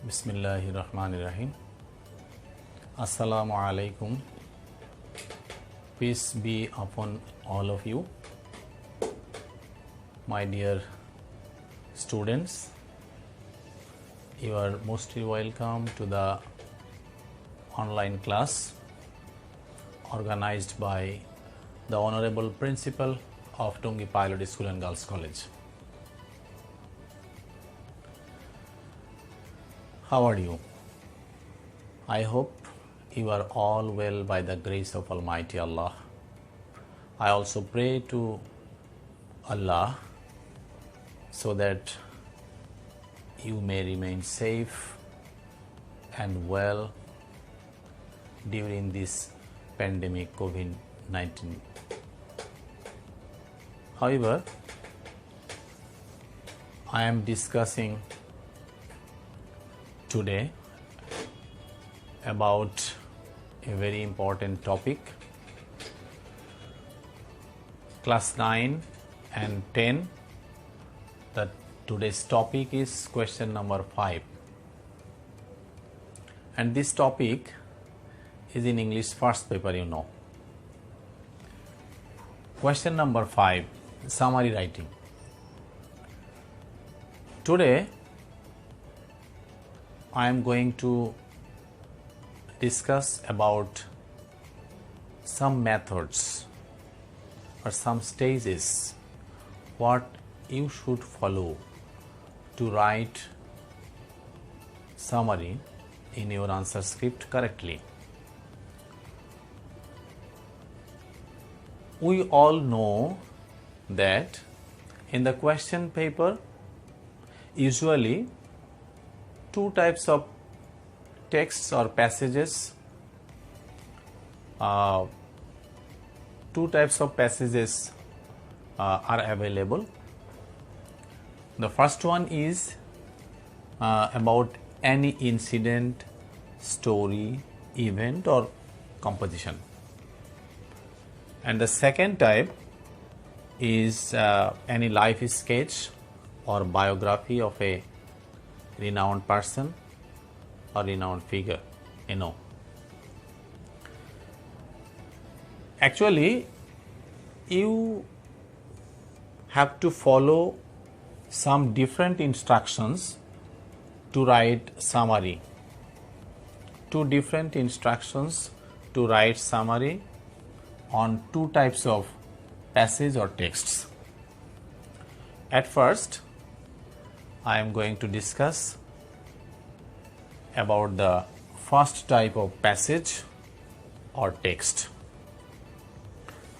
Bismillahirrahmanirrahim. Assalamu alaikum. Peace be upon all of you, my dear students. You are mostly welcome to the online class organized by the Honorable Principal of Tungi Pilot School and Girls College. How are you? I hope you are all well by the grace of Almighty Allah. I also pray to Allah so that you may remain safe and well during this pandemic COVID-19. However, I am discussing today about a very important topic. Class 9 and 10, today's topic is question number 5, and this topic is in English first paper, you know. Question number 5, summary writing. Today I am going to discuss about some methods or some stages what you should follow to write summary in your answer script correctly. We all know that in the question paper usually two types of texts or passages are available. The first one is about any incident, story, event or composition, and the second type is any life sketch or biography of a renowned person or renowned figure, you know. Actually, you have to follow some different instructions to write summary. Two different instructions to write summary on two types of passage or texts. At first, I am going to discuss about the first type of passage or text.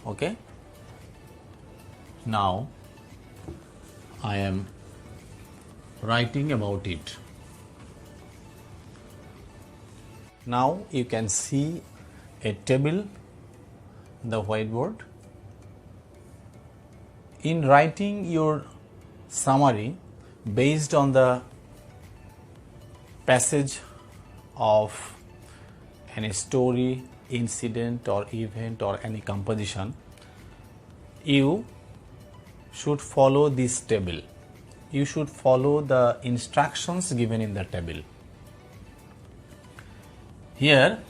Okay. Now I am writing about it. Now you can see a table in the whiteboard. In writing your summary based on the passage of any story, incident or event or any composition, you should follow this table. You should follow the instructions given in the table. Here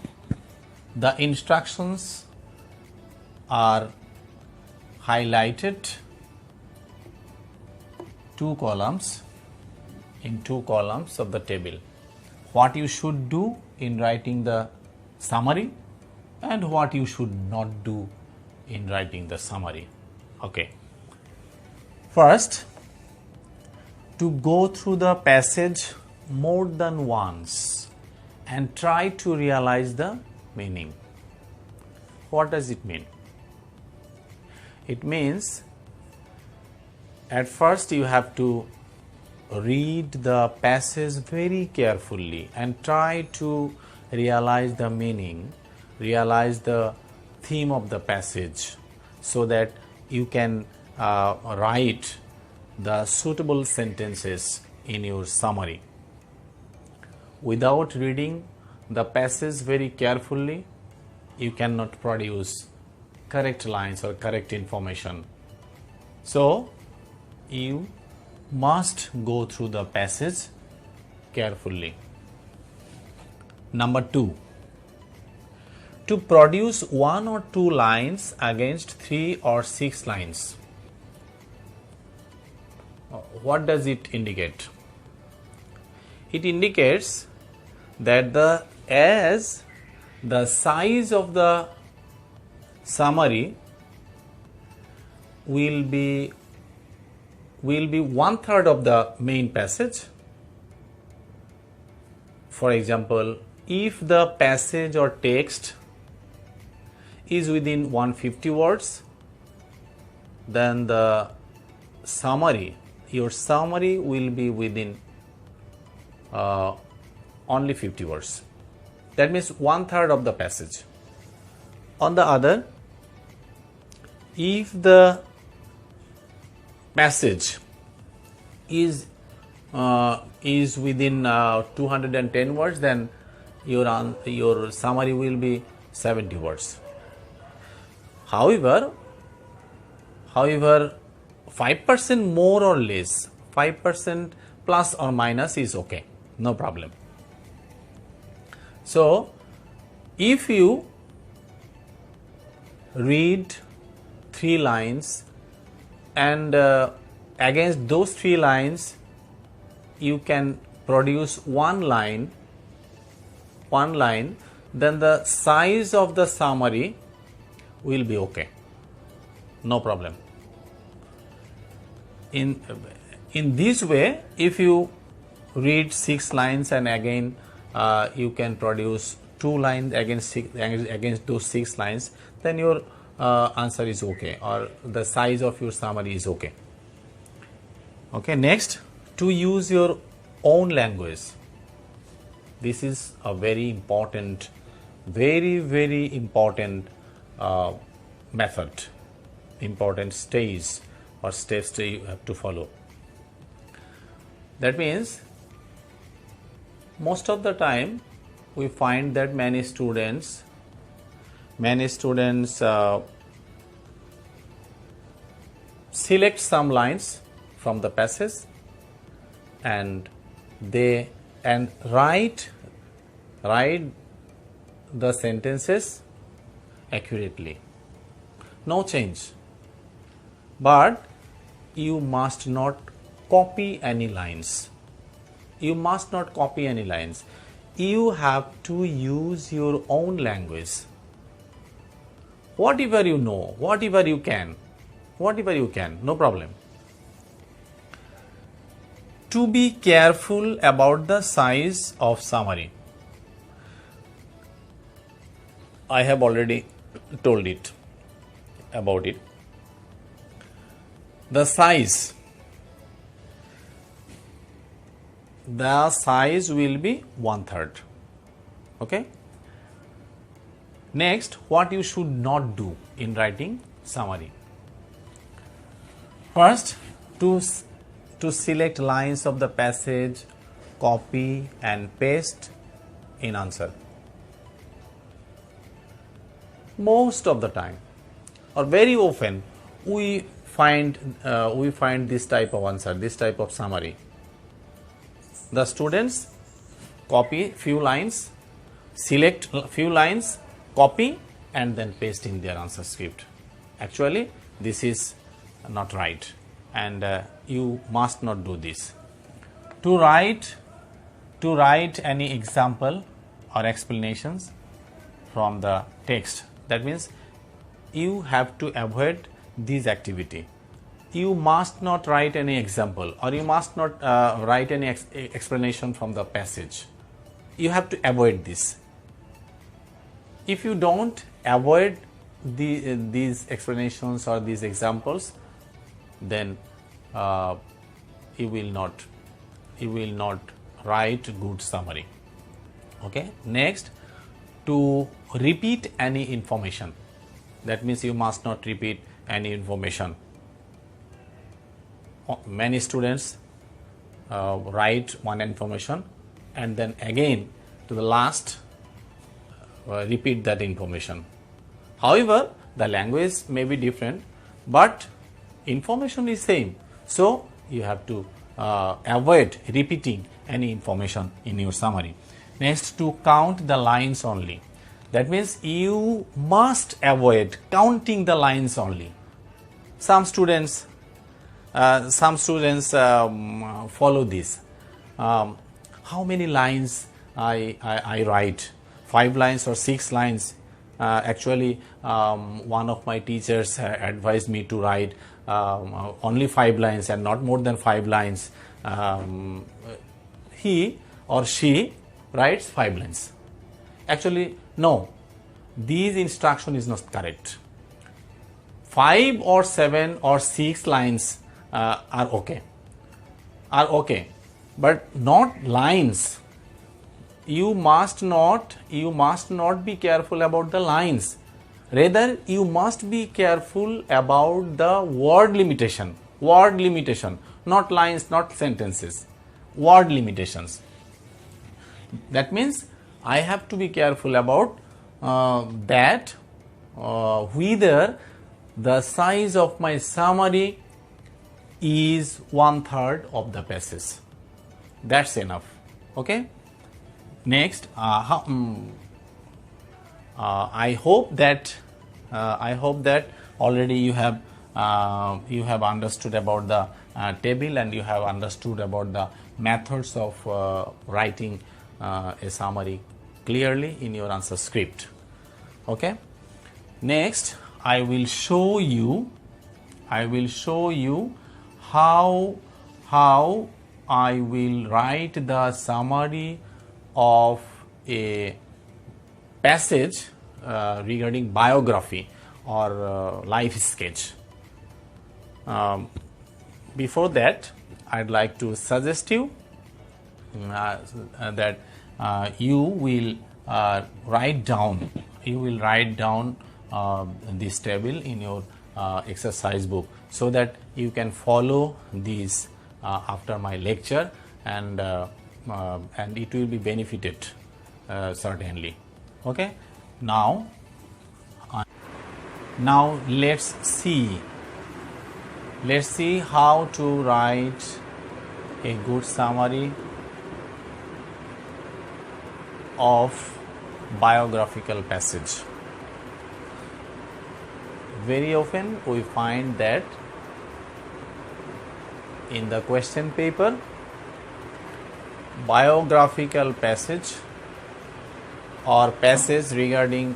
the instructions are highlighted in two columns of the table. What you should do in writing the summary and what you should not do in writing the summary. Okay. First, to go through the passage more than once and try to realize the meaning. What does it mean? It means at first you have to read the passage very carefully and try to realize the meaning, realize the theme of the passage, so that you can write the suitable sentences in your summary. Without reading the passage very carefully, you cannot produce correct lines or correct information. So you must go through the passage carefully. Number 2, to produce 1 or 2 lines against 3 or 6 lines. What does it indicate? It indicates that as the size of the summary will be 1/3 of the main passage. For example, if the passage or text is within 150 words, then the summary, your summary will be within only 50 words. That means 1/3 of the passage. On the other, if the passage is within 210 words, then your summary will be 70 words. However, 5% more or less, 5% plus or minus is okay, no problem. So, if you read 3 lines and against those 3 lines you can produce one line, then the size of the summary will be okay, no problem. In this way, if you read 6 lines and again you can produce 2 lines against those 6 lines, then your answer is okay, or the size of your summary is okay. Okay, next, to use your own language. This is a very important, very important method, important stage or steps that you have to follow. That means most of the time we find that many students select some lines from the passage and write the sentences accurately, no change. But you must not copy any lines. You must not copy any lines. You have to use your own language. Whatever you know, whatever you can, no problem. To be careful about the size of summary. I have already told it about it. The size will be 1/3. Okay. Next, what you should not do in writing summary. First, to select lines of the passage, copy and paste in answer. Most of the time, or very often, we find this type of answer, this type of summary. The students copy few lines, select few lines, copy and then paste in their answer script. Actually, this is not right, and you must not do this. To write any example or explanations from the text, that means you have to avoid this activity. You must not write any example, or you must not write any explanation from the passage. You have to avoid this. If you don't avoid these explanations or these examples, then you will not write good summary. Okay. Next, to repeat any information. That means you must not repeat any information. Many students write one information and then again to the last repeat that information. However, the language may be different, but information is same. So you have to avoid repeating any information in your summary. Next, to count the lines only. That means you must avoid counting the lines only. Some students follow this. How many lines I write? 5 lines or 6 lines? Actually, one of my teachers advised me to write only 5 lines and not more than 5 lines. He or she writes 5 lines. Actually, no, these instruction is not correct. 5 or 7 or 6 lines are okay, but not lines. You must not be careful about the lines. Rather, you must be careful about the word limitation, not lines, not sentences, word limitations. That means I have to be careful about that whether the size of my summary is 1/3 of the passage. That's enough. Okay. Next, I hope that already you have understood about the table, and you have understood about the methods of writing a summary clearly in your answer script. Okay. Next, I will show you how I will write the summary of a passage regarding biography or life sketch. Before that, I'd like to suggest you that you will write down this table in your exercise book, so that you can follow these after my lecture, and it will be benefited certainly. Okay. Now let's see how to write a good summary of biographical passage. Very often we find that in the question paper, biographical passage or passage regarding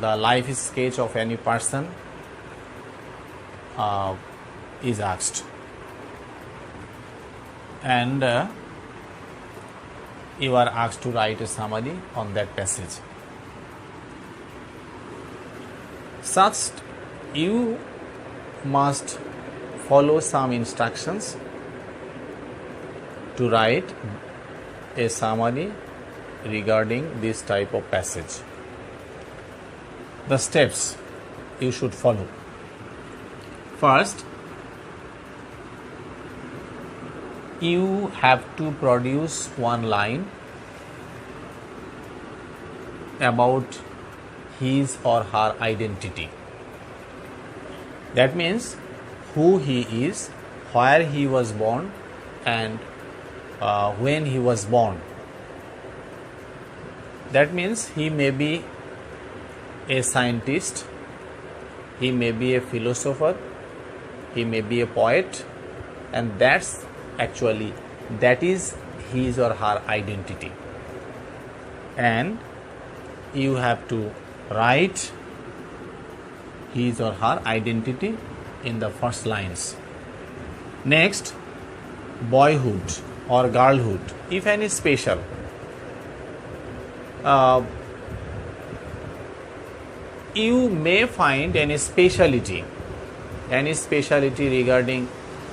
the life sketch of any person is asked, and you are asked to write a summary on that passage. Such, you must follow some instructions to write a summary regarding this type of passage. The steps you should follow. First, you have to produce one line about his or her identity. That means who he is, where he was born, and when he was born. That means he may be a scientist, he may be a philosopher, he may be a poet, and that is his or her identity. And you have to write his or her identity in the first lines. Next, boyhood or girlhood, if any special. You may find any speciality regarding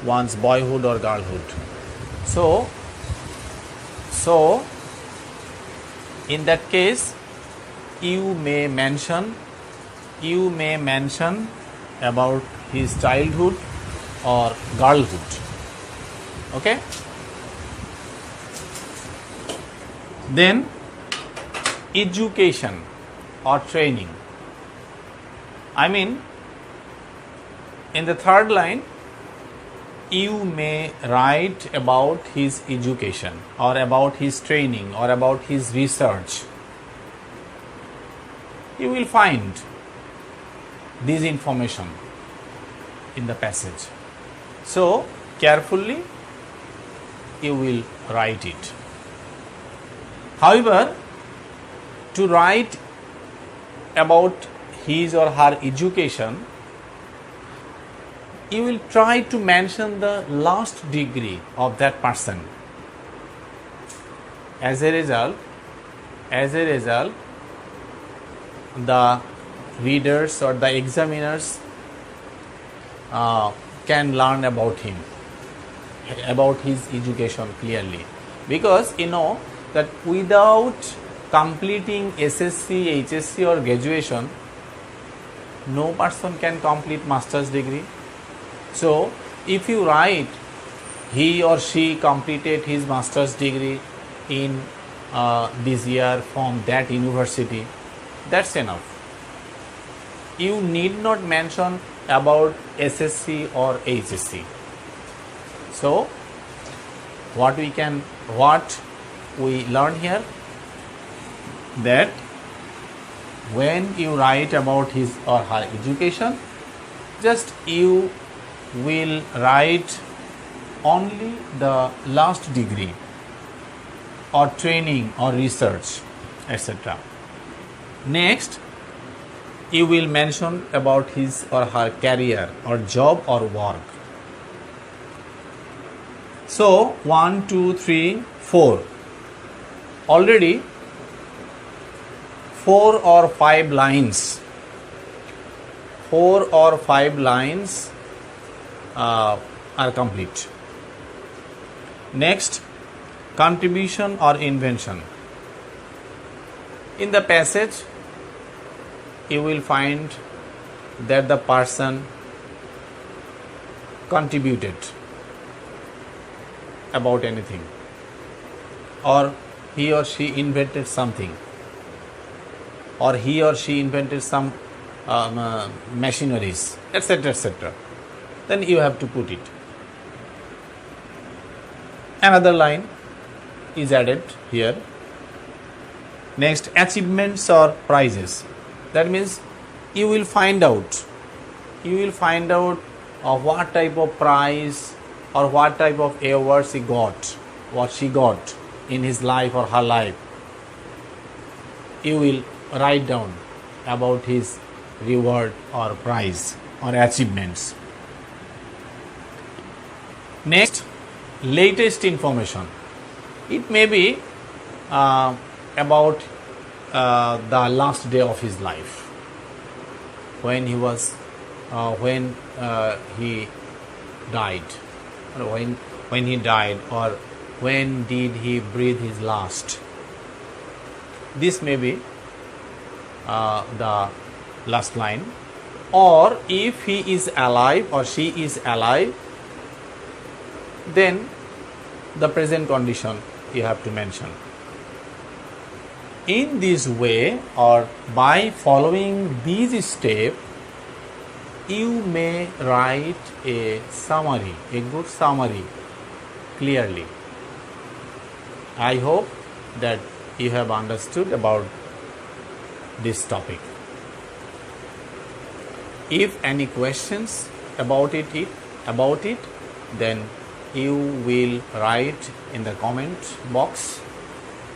one's boyhood or girlhood. So in that case, you may mention about his childhood or girlhood. Okay. Then, education or training. I mean, in the third line, you may write about his education or about his training or about his research. You will find this information in the passage. So, carefully you will write it. However, to write about his or her education, you will try to mention the last degree of that person. As a result, the readers or the examiners can learn about him, about his education clearly. Because you know that without completing SSC, HSC or graduation, no person can complete master's degree. So, if you write he or she completed his master's degree in this year from that university, that's enough. You need not mention about SSC or HSC. So, what we learn here, that when you write about his or her education, just you will write only the last degree or training or research, etc. Next, you will mention about his or her career or job or work. So 1, 2, 3, 4. Already 4 or 5 lines. 4 or 5 lines are complete. Next, contribution or invention. In the passage, you will find that the person contributed about anything, or he or she invented something, or he or she invented some machineries, etc., etc. Then you have to put it. Another line is added here. Next, achievements or prizes. That means you will find out what type of prize or what type of awards he got, what she got in his life or her life. You will write down about his reward or prize or achievements. Next, latest information. It may be about the last day of his life, when he died, or when he died, or when did he breathe his last. This may be the last line. Or if he is alive or she is alive, then the present condition you have to mention. In this way, or by following these steps, you may write a summary, a good summary, clearly. I hope that you have understood about this topic. If any questions about it, then you will write in the comment box.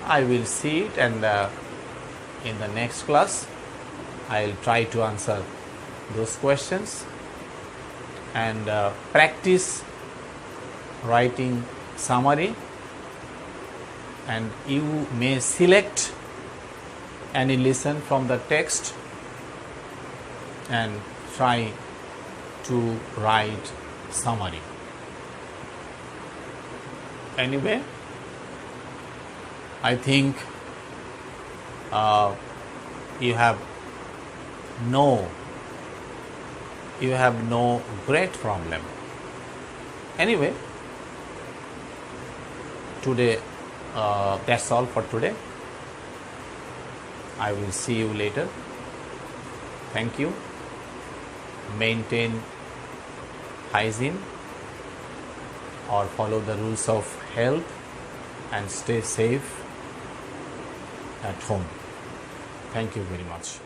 I will see it, and in the next class I will try to answer those questions, and practice writing summary, and you may select any lesson from the text and try to write summary. Anyway, I think you have no great problem. Anyway, today that's all for today. I will see you later. Thank you. Maintain hygiene or follow the rules of health and stay safe at home. Thank you very much.